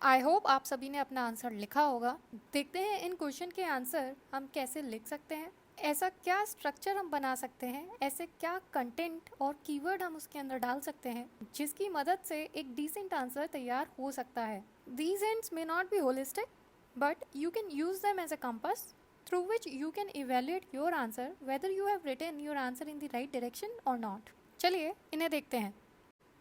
I hope आप सभी ने अपना आंसर लिखा होगा। देखते हैं इन क्वेश्चन के आंसर हम कैसे लिख सकते हैं। ऐसा क्या स्ट्रक्चर हम बना सकते हैं, ऐसे क्या कंटेंट और कीवर्ड हम उसके अंदर डाल सकते हैं जिसकी मदद से एक डिसेंट आंसर तैयार हो सकता है। These ends may not be holistic but you can use them as a compass through which you can evaluate your answer whether you have written your answer in the right direction or not। चलिए इन्हें देखते हैं।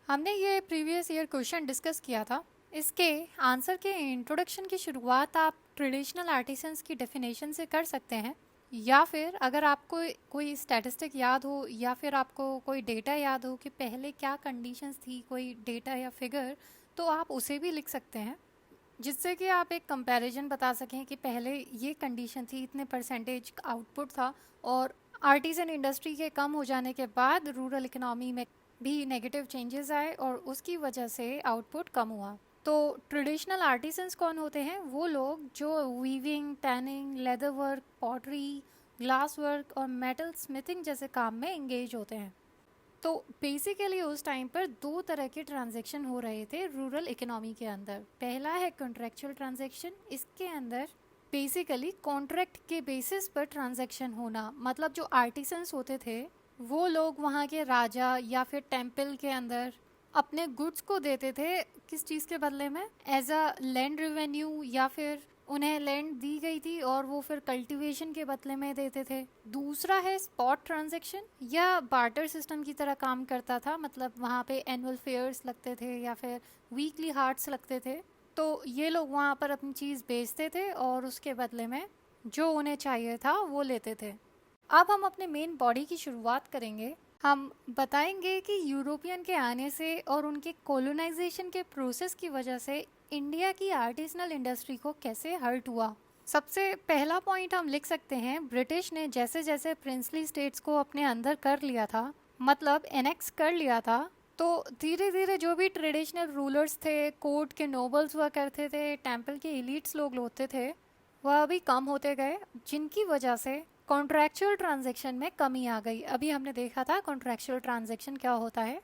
हमने ये previous year question discuss किया था। इसके answer के इंट्रोडक्शन की शुरुआत आप ट्रेडिशनल आर्टिसंस की डेफिनेशन से कर सकते हैं, या फिर अगर आपको कोई स्टैटिस्टिक याद हो या फिर आपको कोई डेटा याद हो कि पहले क्या कंडीशंस थी, कोई डेटा या फिगर, तो आप उसे भी लिख सकते हैं, जिससे कि आप एक कंपैरिजन बता सकें कि पहले ये कंडीशन थी, इतने परसेंटेज आउटपुट था, और आर्टिसन इंडस्ट्री के कम हो जाने के बाद रूरल इकोनॉमी में भी नेगेटिव चेंजेस आए और उसकी वजह से आउटपुट कम हुआ। तो ट्रेडिशनल आर्टिसंस कौन होते हैं? वो लोग जो weaving, tanning, leather work, pottery, glass work और मेटल स्मिथिंग जैसे काम में एंगेज होते हैं। तो बेसिकली उस टाइम पर दो तरह के ट्रांजैक्शन हो रहे थे रूरल इकोनॉमी के अंदर। पहला है कॉन्ट्रैक्चुअल ट्रांजैक्शन। इसके अंदर बेसिकली कॉन्ट्रैक्ट के बेसिस पर ट्रांजैक्शन होना, मतलब जो आर्टिसंस होते थे वो लोग वहाँ के राजा या फिर टेम्पल के अंदर अपने गुड्स को देते थे। किस चीज़ के बदले में? एज अ लैंड रेवेन्यू, या फिर उन्हें लैंड दी गई थी और वो फिर कल्टीवेशन के बदले में देते थे। दूसरा है स्पॉट ट्रांजैक्शन, या बार्टर सिस्टम की तरह काम करता था, मतलब वहाँ पे एनुअल फेयर्स लगते थे या फिर वीकली हार्ट्स लगते थे। तो ये लोग वहाँ पर अपनी चीज़ बेचते थे और उसके बदले में जो उन्हें चाहिए था वो लेते थे। अब हम अपने मेन बॉडी की शुरुआत करेंगे। हम बताएंगे कि यूरोपियन के आने से और उनके कोलोनाइजेशन के प्रोसेस की वजह से इंडिया की आर्टिसनल इंडस्ट्री को कैसे हर्ट हुआ। सबसे पहला पॉइंट हम लिख सकते हैं, ब्रिटिश ने जैसे जैसे प्रिंसली स्टेट्स को अपने अंदर कर लिया था, मतलब एनेक्स कर लिया था, तो धीरे धीरे जो भी ट्रेडिशनल रूलर्स थे, कोर्ट के नोबल्स हुआ करते थे, टेम्पल के एलिट्स लोग होते थे, वह भी कम होते गए, जिनकी वजह से कॉन्ट्रैक्चुअल ट्रांजैक्शन में कमी आ गई। अभी हमने देखा था कॉन्ट्रैक्चुअल ट्रांजैक्शन क्या होता है।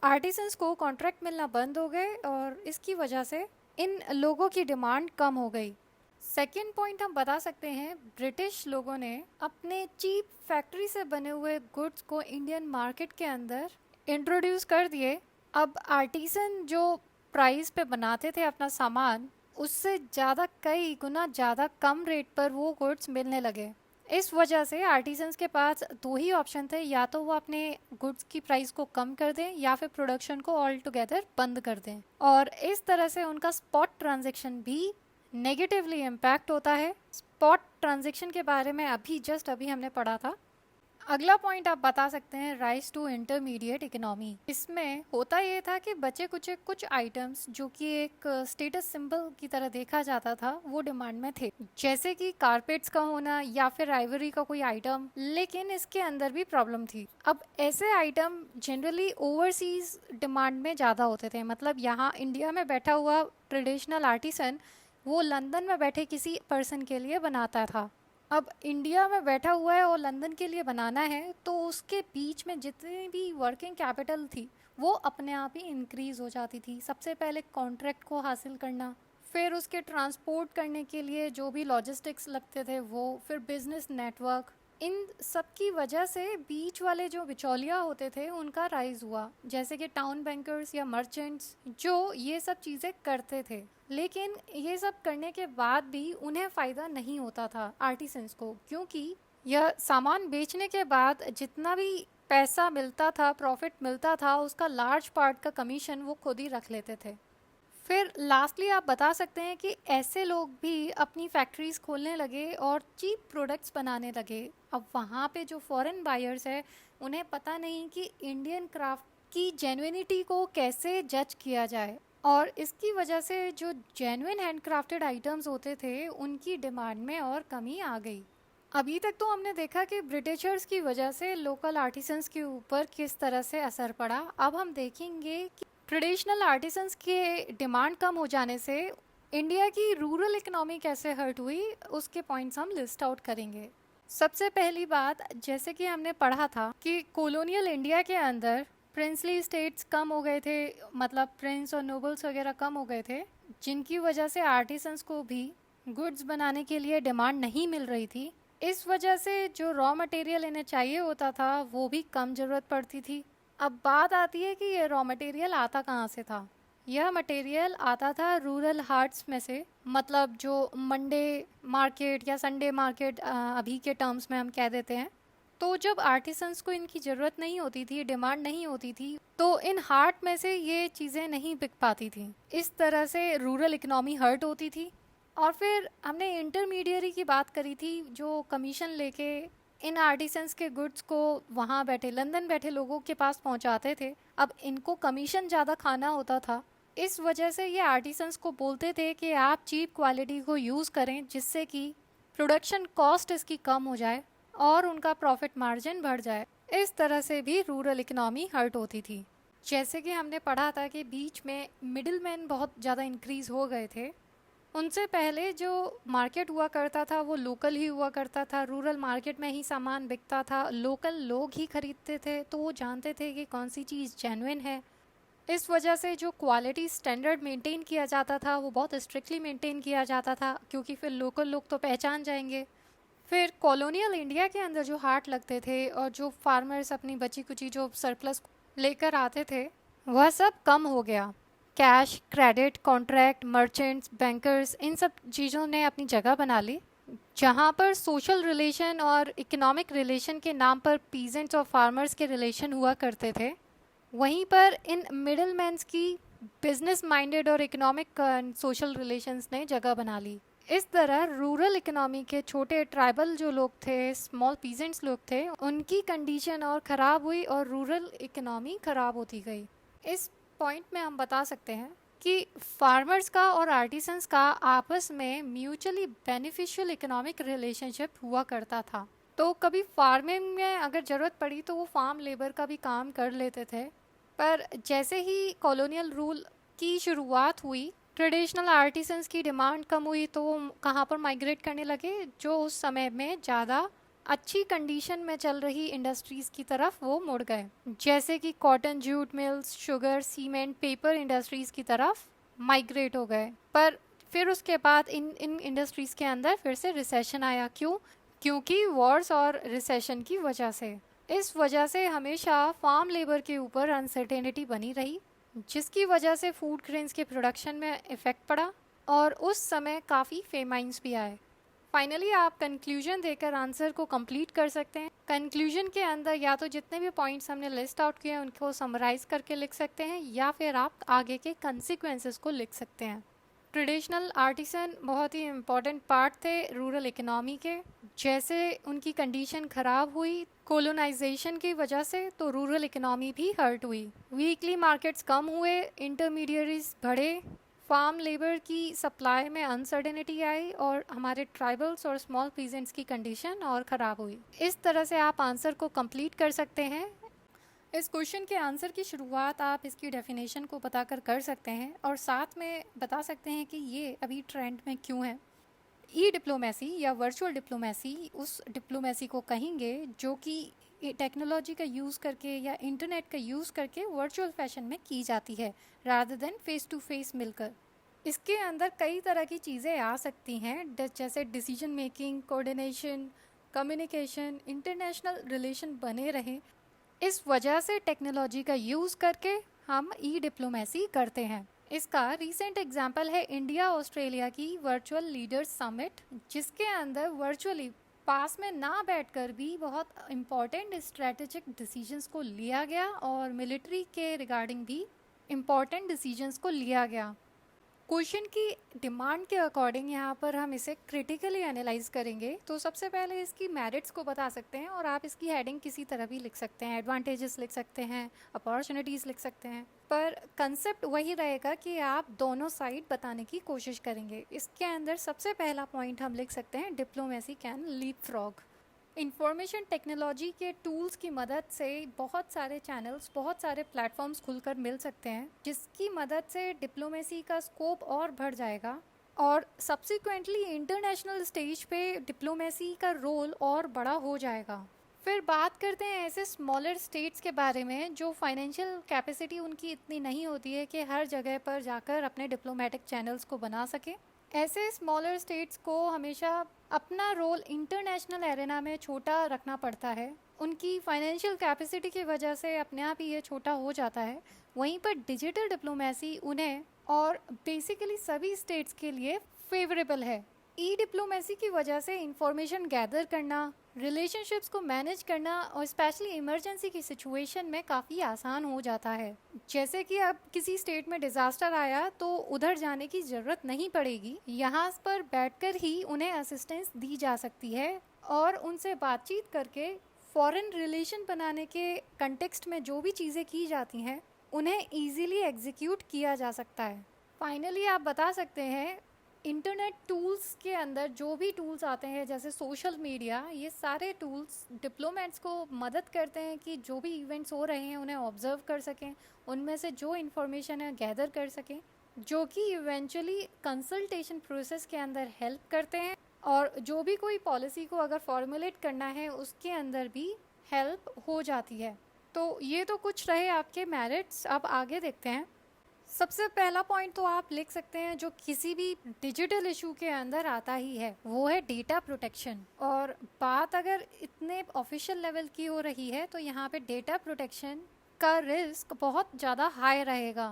आर्टिसंस को कॉन्ट्रैक्ट मिलना बंद हो गए और इसकी वजह से इन लोगों की डिमांड कम हो गई। सेकेंड पॉइंट हम बता सकते हैं, ब्रिटिश लोगों ने अपने चीप फैक्ट्री से बने हुए गुड्स को इंडियन मार्केट के अंदर इंट्रोड्यूस कर दिए। अब आर्टिसन जो प्राइस पे बनाते थे अपना सामान, उससे ज़्यादा, कई गुना ज़्यादा कम रेट पर वो गुड्स मिलने लगे। इस वजह से आर्टिसंस के पास दो ही ऑप्शन थे, या तो वो अपने गुड्स की प्राइस को कम कर दें या फिर प्रोडक्शन को ऑल टुगेदर बंद कर दें, और इस तरह से उनका स्पॉट ट्रांजैक्शन भी नेगेटिवली इम्पैक्ट होता है। स्पॉट ट्रांजैक्शन के बारे में अभी हमने पढ़ा था। अगला पॉइंट आप बता सकते हैं, राइज टू इंटरमीडिएट इकोनॉमी। इसमें होता ये था कि बचे कुछ कुछ आइटम्स जो कि एक स्टेटस सिंबल की तरह देखा जाता था, वो डिमांड में थे, जैसे कि कारपेट्स का होना या फिर आइवरी का कोई आइटम। लेकिन इसके अंदर भी प्रॉब्लम थी। अब ऐसे आइटम जनरली ओवरसीज डिमांड में ज़्यादा होते थे, मतलब यहाँ इंडिया में बैठा हुआ ट्रेडिशनल आर्टिसन वो लंदन में बैठे किसी पर्सन के लिए बनाता था। अब इंडिया में बैठा हुआ है और लंदन के लिए बनाना है, तो उसके बीच में जितनी भी वर्किंग कैपिटल थी वो अपने आप ही इंक्रीज हो जाती थी। सबसे पहले कॉन्ट्रैक्ट को हासिल करना, फिर उसके ट्रांसपोर्ट करने के लिए जो भी लॉजिस्टिक्स लगते थे वो, फिर बिजनेस नेटवर्क, इन सब की वजह से बीच वाले जो बिचौलिया होते थे उनका राइज हुआ, जैसे कि टाउन बैंकर्स या मर्चेंट्स जो ये सब चीज़ें करते थे। लेकिन ये सब करने के बाद भी उन्हें फ़ायदा नहीं होता था आर्टिसंस को, क्योंकि यह सामान बेचने के बाद जितना भी पैसा मिलता था, प्रॉफिट मिलता था, उसका लार्ज पार्ट का कमीशन वो खुद ही रख लेते थे। फिर लास्टली आप बता सकते हैं कि ऐसे लोग भी अपनी फैक्ट्रीज खोलने लगे और चीप प्रोडक्ट्स बनाने लगे। अब वहाँ पे जो फॉरेन बायर्स है उन्हें पता नहीं कि इंडियन क्राफ्ट की जेन्युइनिटी को कैसे जज किया जाए, और इसकी वजह से जो जेन्युइन हैंडक्राफ्टेड आइटम्स होते थे उनकी डिमांड में और कमी आ गई। अभी तक तो हमने देखा कि ब्रिटिशर्स की वजह से लोकल आर्टिसंस के ऊपर किस तरह से असर पड़ा। अब हम देखेंगे कि ट्रेडिशनल आर्टिसंस के डिमांड कम हो जाने से इंडिया की रूरल इकोनॉमी कैसे हर्ट हुई, उसके पॉइंट्स हम लिस्ट आउट करेंगे। सबसे पहली बात, जैसे कि हमने पढ़ा था कि कॉलोनियल इंडिया के अंदर प्रिंसली स्टेट्स कम हो गए थे, मतलब प्रिंस और नोबल्स वगैरह कम हो गए थे, जिनकी वजह से आर्टिसंस को भी गुड्स बनाने के लिए डिमांड नहीं मिल रही थी। इस वजह से जो रॉ मटेरियल इन्हें चाहिए होता था वो भी कम ज़रूरत पड़ती थी। अब बात आती है कि ये रॉ मटेरियल आता कहाँ से था। यह मटेरियल आता था रूरल हार्ट्स में से, मतलब जो मंडे मार्केट या संडे मार्केट अभी के टर्म्स में हम कह देते हैं। तो जब आर्टिसंस को इनकी ज़रूरत नहीं होती थी, डिमांड नहीं होती थी, तो इन हार्ट में से ये चीज़ें नहीं बिक पाती थी। इस तरह से रूरल इकनॉमी हर्ट होती थी। और फिर हमने इंटरमीडियरी की बात करी थी जो कमीशन लेके इन आर्टिसंस के गुड्स को वहाँ बैठे लंदन बैठे लोगों के पास पहुँचाते थे। अब इनको कमीशन ज़्यादा खाना होता था, इस वजह से ये आर्टिसंस को बोलते थे कि आप चीप क्वालिटी को यूज़ करें जिससे कि प्रोडक्शन कॉस्ट इसकी कम हो जाए और उनका प्रॉफिट मार्जिन बढ़ जाए। इस तरह से भी रूरल इकनॉमी हर्ट होती थी। जैसे कि हमने पढ़ा था कि बीच में मिडिल मैन बहुत ज़्यादा इंक्रीज़ हो गए थे। उनसे पहले जो मार्केट हुआ करता था वो लोकल ही हुआ करता था, रूरल मार्केट में ही सामान बिकता था, लोकल लोग ही खरीदते थे, तो वो जानते थे कि कौन सी चीज़ जेन्युइन है। इस वजह से जो क्वालिटी स्टैंडर्ड मेंटेन किया जाता था वो बहुत स्ट्रिक्टली मेंटेन किया जाता था, क्योंकि फिर लोकल लोग तो पहचान जाएंगे। फिर कॉलोनियल इंडिया के अंदर जो हाट लगते थे और जो फार्मर्स अपनी बची कुची जो सरप्लस लेकर आते थे वह सब कम हो गया। Cash, credit, contract, merchants, bankers, इन सब चीज़ों ने अपनी जगह बना ली। जहाँ पर सोशल रिलेशन और इकोनॉमिक रिलेशन के नाम पर पीजेंट्स और फार्मर्स के रिलेशन हुआ करते थे, वहीं पर इन मिडिल मैन्स की बिजनेस माइंडेड और इकोनॉमिक सोशल रिलेशंस ने जगह बना ली। इस तरह रूरल इकोनॉमी के छोटे ट्राइबल जो लोग थे, स्मॉल पीजेंट्स लोग थे, उनकी कंडीशन और ख़राब हुई और रूरल इकोनॉमी ख़राब होती गई। इस पॉइंट में हम बता सकते हैं कि फार्मर्स का और आर्टिसंस का आपस में म्यूचुअली बेनिफिशियल इकोनॉमिक रिलेशनशिप हुआ करता था। तो कभी फार्मिंग में अगर ज़रूरत पड़ी तो वो फार्म लेबर का भी काम कर लेते थे। पर जैसे ही कॉलोनियल रूल की शुरुआत हुई, ट्रेडिशनल आर्टिसंस की डिमांड कम हुई, तो वो कहाँ पर माइग्रेट करने लगे, जो उस समय में ज़्यादा अच्छी कंडीशन में चल रही इंडस्ट्रीज़ की तरफ वो मुड़ गए, जैसे कि cotton, jute mills, sugar, cement, paper industries की तरफ माइग्रेट हो गए। पर फिर उसके बाद इन इंडस्ट्रीज़ के अंदर फिर से रिसेशन आया। क्यों? क्योंकि वॉर्स और रिसेशन की वजह से। इस वजह से हमेशा फार्म लेबर के ऊपर अनसर्टेनिटी बनी रही, जिसकी वजह से फूड ग्रेन्स के प्रोडक्शन में इफ़ेक्ट पड़ा और उस समय काफ़ी फेमाइंस भी आए। फाइनली आप कंक्लूजन देकर आंसर को कंप्लीट कर सकते हैं। कंक्लूजन के अंदर या तो जितने भी पॉइंट्स हमने लिस्ट आउट किए हैं उनको समराइज करके लिख सकते हैं, या फिर आप आगे के कंसिक्वेंसेस को लिख सकते हैं। ट्रेडिशनल आर्टिसन बहुत ही इम्पॉर्टेंट पार्ट थे रूरल इकोनॉमी के। जैसे उनकी कंडीशन ख़राब हुई कोलोनाइजेशन की वजह से, तो रूरल इकोनॉमी भी हर्ट हुई। वीकली मार्केट्स कम हुए, इंटरमीडियरीज बढ़े, फार्म लेबर की सप्लाई में अनसर्टेनिटी आई और हमारे ट्राइबल्स और स्मॉल पीजेंट्स की कंडीशन और ख़राब हुई। इस तरह से आप आंसर को कंप्लीट कर सकते हैं। इस क्वेश्चन के आंसर की शुरुआत आप इसकी डेफिनेशन को बताकर कर सकते हैं और साथ में बता सकते हैं कि ये अभी ट्रेंड में क्यों है। ई डिप्लोमेसी या वर्चुअल डिप्लोमेसी उस डिप्लोमेसी को कहेंगे जो कि टेक्नोलॉजी का यूज़ करके या इंटरनेट का यूज़ करके वर्चुअल फैशन में की जाती है, rather than face to face मिलकर। इसके अंदर कई तरह की चीज़ें आ सकती हैं, जैसे decision making, coordination, communication, international relation बने रहें। इस वजह से टेक्नोलॉजी का यूज़ करके हम ई डिप्लोमेसी करते हैं। इसका रीसेंट एग्जाम्पल है इंडिया ऑस्ट्रेलिया की वर्चुअल लीडर्स समिट, जिसके अंदर वर्चुअली पास में ना बैठकर भी बहुत इम्पॉर्टेंट स्ट्रेटेजिक डिसीजंस को लिया गया और मिलिट्री के रिगार्डिंग भी इम्पॉर्टेंट डिसीजंस को लिया गया। क्वेश्चन की डिमांड के अकॉर्डिंग यहाँ पर हम इसे क्रिटिकली एनालाइज करेंगे। तो सबसे पहले इसकी मेरिट्स को बता सकते हैं और आप इसकी हेडिंग किसी तरह भी लिख सकते हैं, एडवांटेजेस लिख सकते हैं, अपॉर्चुनिटीज़ लिख सकते हैं, पर कंसेप्ट वही रहेगा कि आप दोनों साइड बताने की कोशिश करेंगे। इसके अंदर सबसे पहला पॉइंट हम लिख सकते हैं, diplomacy can leapfrog. Information technology के टूल्स की मदद से बहुत सारे चैनल्स, बहुत सारे प्लेटफॉर्म्स खुलकर मिल सकते हैं, जिसकी मदद से डिप्लोमेसी का स्कोप और बढ़ जाएगा और सब्सिक्वेंटली इंटरनेशनल स्टेज पे डिप्लोमेसी का रोल और बड़ा हो जाएगा। फिर बात करते हैं ऐसे स्मॉलर स्टेट्स के बारे में जो फाइनेंशियल कैपेसिटी उनकी इतनी नहीं होती है कि हर जगह पर जाकर अपने डिप्लोमेटिक चैनल्स को बना सके। ऐसे स्मॉलर स्टेट्स को हमेशा अपना रोल इंटरनेशनल एरेना में छोटा रखना पड़ता है। उनकी फाइनेंशियल कैपेसिटी की वजह से अपने आप ही ये छोटा हो जाता है। वहीं पर डिजिटल डिप्लोमेसी उन्हें और बेसिकली सभी स्टेट्स के लिए फेवरेबल है। ई डिप्लोमेसी की वजह से इंफॉर्मेशन गैदर करना, रिलेशनशिप्स को मैनेज करना और स्पेशली इमरजेंसी की सिचुएशन में काफ़ी आसान हो जाता है। जैसे कि अब किसी स्टेट में डिज़ास्टर आया तो उधर जाने की ज़रूरत नहीं पड़ेगी, यहाँ पर बैठकर ही उन्हें असिस्टेंस दी जा सकती है और उनसे बातचीत करके फॉरेन रिलेशन बनाने के कंटेक्स्ट में जो भी चीज़ें की जाती हैं उन्हें ईजीली एग्जीक्यूट किया जा सकता है। फाइनली आप बता सकते हैं इंटरनेट टूल्स के अंदर जो भी टूल्स आते हैं जैसे सोशल मीडिया, ये सारे टूल्स डिप्लोमेट्स को मदद करते हैं कि जो भी इवेंट्स हो रहे हैं उन्हें ऑब्जर्व कर सकें, उनमें से जो इन्फॉर्मेशन है गैदर कर सकें, जो कि इवेंचुअली कंसल्टेशन प्रोसेस के अंदर हेल्प करते हैं और जो भी कोई पॉलिसी को अगर फॉर्मुलेट करना है उसके अंदर भी हेल्प हो जाती है। तो ये तो कुछ रहे आपके मेरिट्स। अब आगे देखते हैं। सबसे पहला पॉइंट तो आप लिख सकते हैं जो किसी भी डिजिटल इशू के अंदर आता ही है, वो है डेटा प्रोटेक्शन। और बात अगर इतने ऑफिशियल लेवल की हो रही है तो यहाँ पे डेटा प्रोटेक्शन का रिस्क बहुत ज़्यादा हाई रहेगा।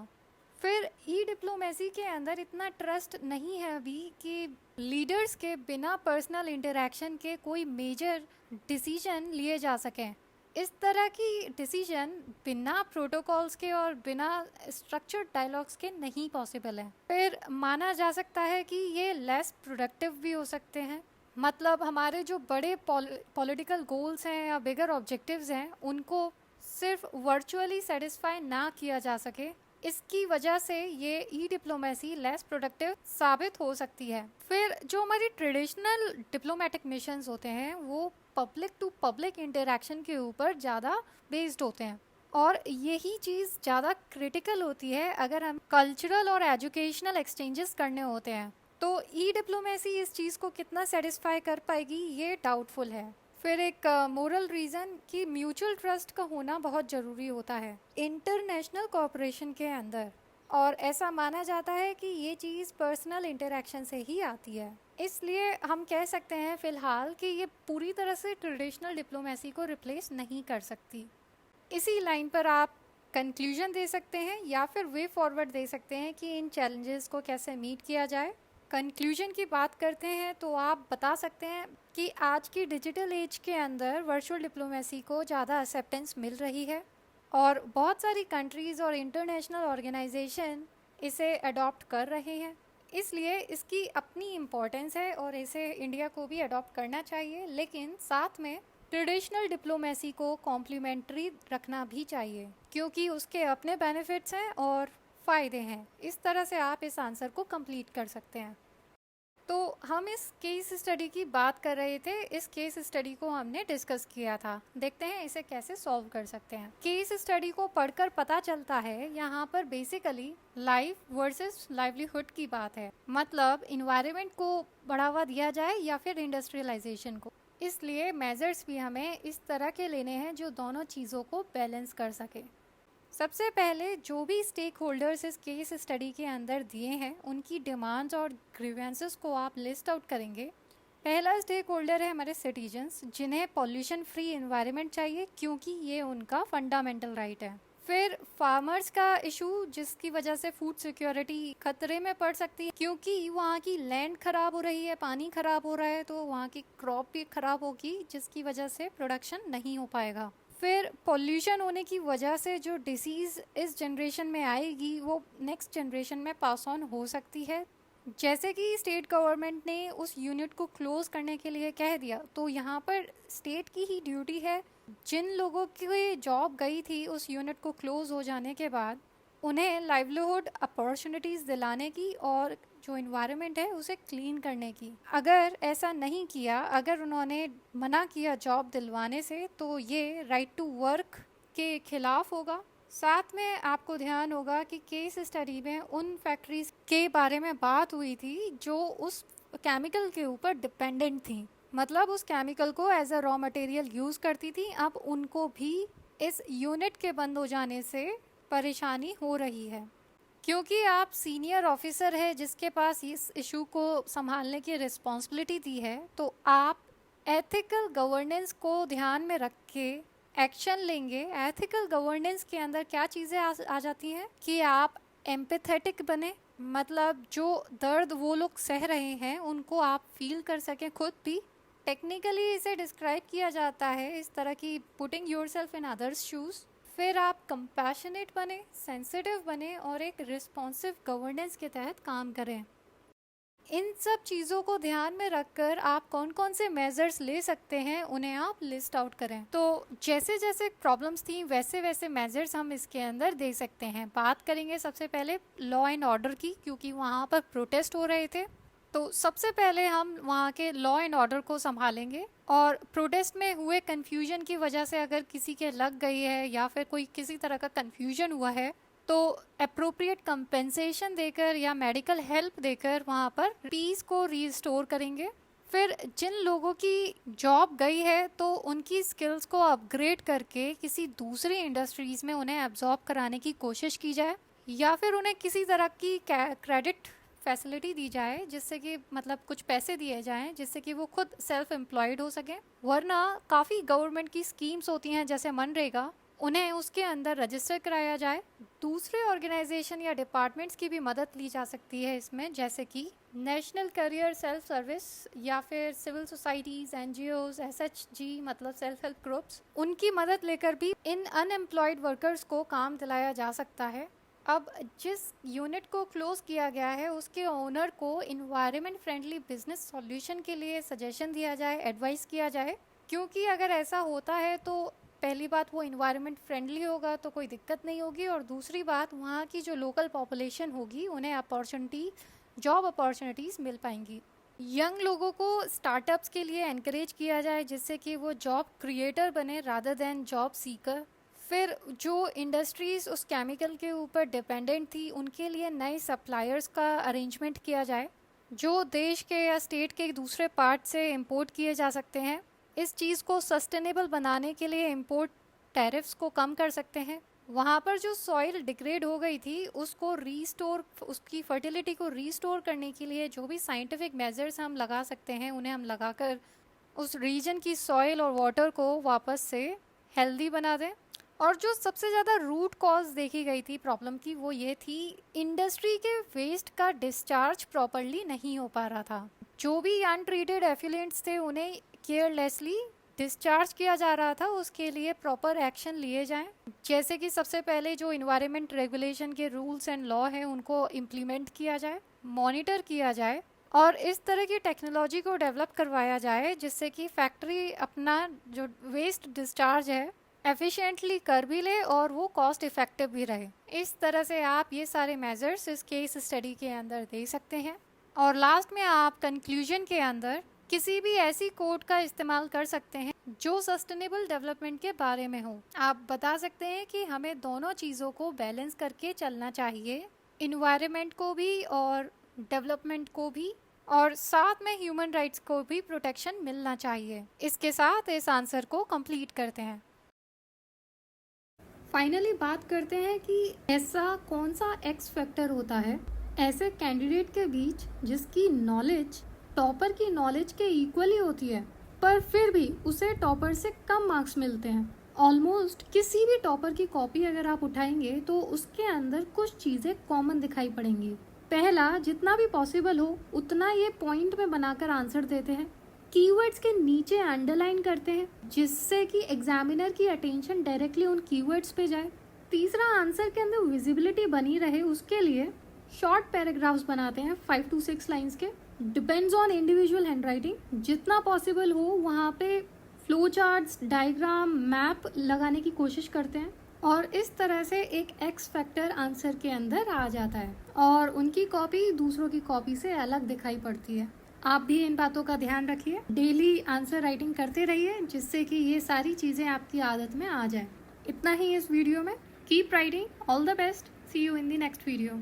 फिर ई डिप्लोमेसी के अंदर इतना ट्रस्ट नहीं है अभी कि लीडर्स के बिना पर्सनल इंटरेक्शन के कोई मेजर डिसीजन लिए जा सकें। इस तरह की डिसीजन बिना प्रोटोकॉल्स के और बिना स्ट्रक्चर्ड डायलॉग्स के नहीं पॉसिबल है। फिर माना जा सकता है कि ये लेस प्रोडक्टिव भी हो सकते हैं। मतलब हमारे जो बड़े पॉलिटिकल गोल्स हैं या बिगर ऑब्जेक्टिव्स हैं उनको सिर्फ वर्चुअली सेटिस्फाई ना किया जा सके, इसकी वजह से ये ई डिप्लोमेसी लेस प्रोडक्टिव साबित हो सकती है। फिर जो हमारी ट्रेडिशनल डिप्लोमेटिक मिशंस होते हैं वो पब्लिक टू पब्लिक इंटरेक्शन के ऊपर ज़्यादा बेस्ड होते हैं और यही चीज़ ज़्यादा क्रिटिकल होती है अगर हम कल्चरल और एजुकेशनल एक्सचेंजेस करने होते हैं। तो ई डिप्लोमेसी इस चीज़ को कितना सेटिस्फाई कर पाएगी ये डाउटफुल है। फिर एक मोरल रीज़न कि म्यूचुअल ट्रस्ट का होना बहुत ज़रूरी होता है इंटरनेशनल कोऑपरेशन के अंदर, और ऐसा माना जाता है कि ये चीज़ पर्सनल इंटरेक्शन से ही आती है। इसलिए हम कह सकते हैं फ़िलहाल कि ये पूरी तरह से ट्रेडिशनल डिप्लोमेसी को रिप्लेस नहीं कर सकती। इसी लाइन पर आप कंक्लूजन दे सकते हैं या फिर वे फॉरवर्ड दे सकते हैं कि इन चैलेंजेस को कैसे मीट किया जाए। कंक्लूजन की बात करते हैं तो आप बता सकते हैं कि आज की डिजिटल एज के अंदर वर्चुअल डिप्लोमेसी को ज़्यादा एक्सेप्टेंस मिल रही है और बहुत सारी कंट्रीज़ और इंटरनेशनल ऑर्गेनाइजेशन इसे अडॉप्ट कर रहे हैं। इसलिए इसकी अपनी इम्पोर्टेंस है और इसे इंडिया को भी अडॉप्ट करना चाहिए, लेकिन साथ में ट्रेडिशनल डिप्लोमेसी को कॉम्प्लीमेंट्री रखना भी चाहिए क्योंकि उसके अपने बेनिफिट्स हैं और फ़ायदे हैं। इस तरह से आप इस आंसर को कंप्लीट कर सकते हैं। तो हम इस केस स्टडी की बात कर रहे थे, इस केस स्टडी को हमने डिस्कस किया था। देखते हैं इसे कैसे सॉल्व कर सकते हैं। केस स्टडी को पढ़कर पता चलता है यहाँ पर बेसिकली लाइफ वर्सेस लाइवलीहुड की बात है, मतलब इन्वायरमेंट को बढ़ावा दिया जाए या फिर इंडस्ट्रियलाइजेशन को। इसलिए मेजर्स भी हमें इस तरह के लेने हैं जो दोनों चीज़ों को बैलेंस कर सके। सबसे पहले जो भी स्टेक होल्डर्स इस केस स्टडी के अंदर दिए हैं उनकी डिमांड्स और ग्रीवेंसेस को आप लिस्ट आउट करेंगे। पहला स्टेक होल्डर है हमारे सिटीजन्स, जिन्हें पॉल्यूशन फ्री एनवायरनमेंट चाहिए क्योंकि ये उनका फंडामेंटल राइट है। फिर फार्मर्स का इशू, जिसकी वजह से फूड सिक्योरिटी खतरे में पड़ सकती है क्योंकि वहाँ की लैंड खराब हो रही है, पानी खराब हो रहा है, तो वहाँ की क्रॉप भी खराब होगी जिसकी वजह से प्रोडक्शन नहीं हो पाएगा। फिर पॉल्यूशन होने की वजह से जो डिसीज़ इस जनरेशन में आएगी वो नेक्स्ट जनरेशन में पास ऑन हो सकती है। जैसे कि स्टेट गवर्नमेंट ने उस यूनिट को क्लोज़ करने के लिए कह दिया, तो यहाँ पर स्टेट की ही ड्यूटी है जिन लोगों की जॉब गई थी उस यूनिट को क्लोज़ हो जाने के बाद उन्हें लाइवलीहुड अपॉर्चुनिटीज़ दिलाने की और जो इन्वायरमेंट है उसे क्लीन करने की। अगर ऐसा नहीं किया, अगर उन्होंने मना किया जॉब दिलवाने से, तो ये राइट टू वर्क के खिलाफ होगा। साथ में आपको ध्यान होगा कि केस स्टडी में उन फैक्ट्रीज के बारे में बात हुई थी जो उस केमिकल के ऊपर डिपेंडेंट थी, मतलब उस केमिकल को as a raw material use करती थी। अब उनको भी इस यूनिट के बंद हो जाने से परेशानी हो रही है। क्योंकि आप सीनियर ऑफिसर है जिसके पास इस इशू को संभालने की रिस्पॉन्सिबिलिटी दी है, तो आप एथिकल गवर्नेंस को ध्यान में रख के एक्शन लेंगे। एथिकल गवर्नेंस के अंदर क्या चीज़ें आ जाती हैं कि आप एम्पैथेटिक बने, मतलब जो दर्द वो लोग सह रहे हैं उनको आप फील कर सकें खुद भी। टेक्निकली इसे डिस्क्राइब किया जाता है इस तरह की putting yourself in others shoes. फिर आप कंपैशनेट बने, सेंसिटिव बने और एक रिस्पॉन्सिव गवर्नेंस के तहत काम करें। इन सब चीज़ों को ध्यान में रखकर आप कौन कौन से मेजर्स ले सकते हैं उन्हें आप लिस्ट आउट करें। तो जैसे जैसे प्रॉब्लम्स थी वैसे वैसे मेजर्स हम इसके अंदर दे सकते हैं। बात करेंगे सबसे पहले लॉ एंड ऑर्डर की, क्योंकि वहाँ पर प्रोटेस्ट हो रहे थे। तो सबसे पहले हम वहाँ के लॉ एंड ऑर्डर को संभालेंगे, और प्रोटेस्ट में हुए कन्फ्यूजन की वजह से अगर किसी के लग गई है या फिर कोई किसी तरह का कन्फ्यूजन हुआ है तो अप्रोप्रिएट कंपेंसेशन देकर या मेडिकल हेल्प देकर वहाँ पर पीस को रिस्टोर करेंगे। फिर जिन लोगों की जॉब गई है तो उनकी स्किल्स को अपग्रेड करके किसी दूसरी इंडस्ट्रीज़ में उन्हें एब्जॉर्ब कराने की कोशिश की जाए, या फिर उन्हें किसी तरह की क्रेडिट फैसिलिटी दी जाए, जिससे कि मतलब कुछ पैसे दिए जाएं जिससे कि वो खुद सेल्फ एम्प्लॉयड हो सकें। वरना काफ़ी गवर्नमेंट की स्कीम्स होती हैं जैसे मनरेगा, उन्हें उसके अंदर रजिस्टर कराया जाए। दूसरे ऑर्गेनाइजेशन या डिपार्टमेंट्स की भी मदद ली जा सकती है इसमें, जैसे कि नेशनल करियर सेल्फ सर्विस या फिर सिविल सोसाइटीज़, एनजीओज, एसएचजी मतलब सेल्फ हेल्प ग्रुप्स, उनकी मदद लेकर भी इन अनएम्प्लॉयड वर्कर्स को काम दिलाया जा सकता है। अब जिस यूनिट को क्लोज किया गया है उसके ओनर को इन्वायरमेंट फ्रेंडली बिजनेस सॉल्यूशन के लिए सजेशन दिया जाए, एडवाइस किया जाए, क्योंकि अगर ऐसा होता है तो पहली बात वो इन्वायरमेंट फ्रेंडली होगा तो कोई दिक्कत नहीं होगी, और दूसरी बात वहाँ की जो लोकल पॉपुलेशन होगी उन्हें जॉब अपॉर्चुनिटीज़ मिल पाएंगी। यंग लोगों को स्टार्टअप्स के लिए एनकरेज किया जाए जिससे कि वो जॉब क्रिएटर बने रादर देन जॉब सीकर। फिर जो इंडस्ट्रीज़ उस केमिकल के ऊपर डिपेंडेंट थी उनके लिए नए सप्लायर्स का अरेंजमेंट किया जाए जो देश के या स्टेट के दूसरे पार्ट से इंपोर्ट किए जा सकते हैं। इस चीज़ को सस्टेनेबल बनाने के लिए इंपोर्ट टैरिफ्स को कम कर सकते हैं। वहाँ पर जो सॉइल डिग्रेड हो गई थी उसको रीस्टोर, उसकी फर्टिलिटी को रीस्टोर करने के लिए जो भी साइंटिफिक मेजर्स हम लगा सकते हैं उन्हें हम लगाकर उस रीजन की सॉइल और वाटर को वापस से हेल्दी बना दें। और जो सबसे ज़्यादा रूट कॉज देखी गई थी प्रॉब्लम की वो ये थी, इंडस्ट्री के वेस्ट का डिस्चार्ज प्रॉपरली नहीं हो पा रहा था। जो भी अनट्रीटेड एफ्लुएंट्स थे उन्हें केयरलेसली डिस्चार्ज किया जा रहा था, उसके लिए प्रॉपर एक्शन लिए जाएं। जैसे कि सबसे पहले जो इन्वायरमेंट रेगुलेशन के रूल्स एंड लॉ हैं उनको इम्प्लीमेंट किया जाए, मॉनिटर किया जाए, और इस तरह की टेक्नोलॉजी को डेवलप करवाया जाए जिससे कि फैक्ट्री अपना जो वेस्ट डिस्चार्ज है एफिशिएंटली कर भी ले और वो कॉस्ट इफ़ेक्टिव भी रहे। इस तरह से आप ये सारे मेजर्स इस केस स्टडी के अंदर दे सकते हैं। और लास्ट में आप कंक्लूजन के अंदर किसी भी ऐसी कोड का इस्तेमाल कर सकते हैं जो सस्टेनेबल डेवलपमेंट के बारे में हो। आप बता सकते हैं कि हमें दोनों चीज़ों को बैलेंस करके चलना चाहिए, इन्वायरमेंट को भी और डेवलपमेंट को भी, और साथ में ह्यूमन राइट्स को भी प्रोटेक्शन मिलना चाहिए। इसके साथ इस आंसर को कंप्लीट करते हैं। फाइनली बात करते हैं कि ऐसा कौन सा एक्स फैक्टर होता है ऐसे कैंडिडेट के बीच जिसकी नॉलेज टॉपर की नॉलेज के इक्वली होती है पर फिर भी उसे टॉपर से कम मार्क्स मिलते हैं। ऑलमोस्ट किसी भी टॉपर की कॉपी अगर आप उठाएंगे तो उसके अंदर कुछ चीज़ें कॉमन दिखाई पड़ेंगी। पहला, जितना भी पॉसिबल हो उतना ये पॉइंट में बनाकर आंसर देते हैं, कीवर्ड्स के नीचे अंडरलाइन करते हैं जिससे कि एग्जामिनर की अटेंशन डायरेक्टली उन कीवर्ड्स पे जाए। तीसरा, आंसर के अंदर विजिबिलिटी बनी रहे उसके लिए शॉर्ट पैराग्राफ्स बनाते हैं 5 to 6 लाइंस के। डिपेंड्स ऑन इंडिविजुअल हैंडराइटिंग, जितना पॉसिबल हो वहाँ पे फ्लो चार्ट्स, डायग्राम, मैप लगाने की कोशिश करते हैं और इस तरह से एक एक्स फैक्टर आंसर के अंदर आ जाता है और उनकी कॉपी दूसरों की कॉपी से अलग दिखाई पड़ती है। आप भी इन बातों का ध्यान रखिए, डेली आंसर राइटिंग करते रहिए जिससे कि ये सारी चीज़ें आपकी आदत में आ जाए। इतना ही इस वीडियो में। Keep writing, all the best, see you in the next video.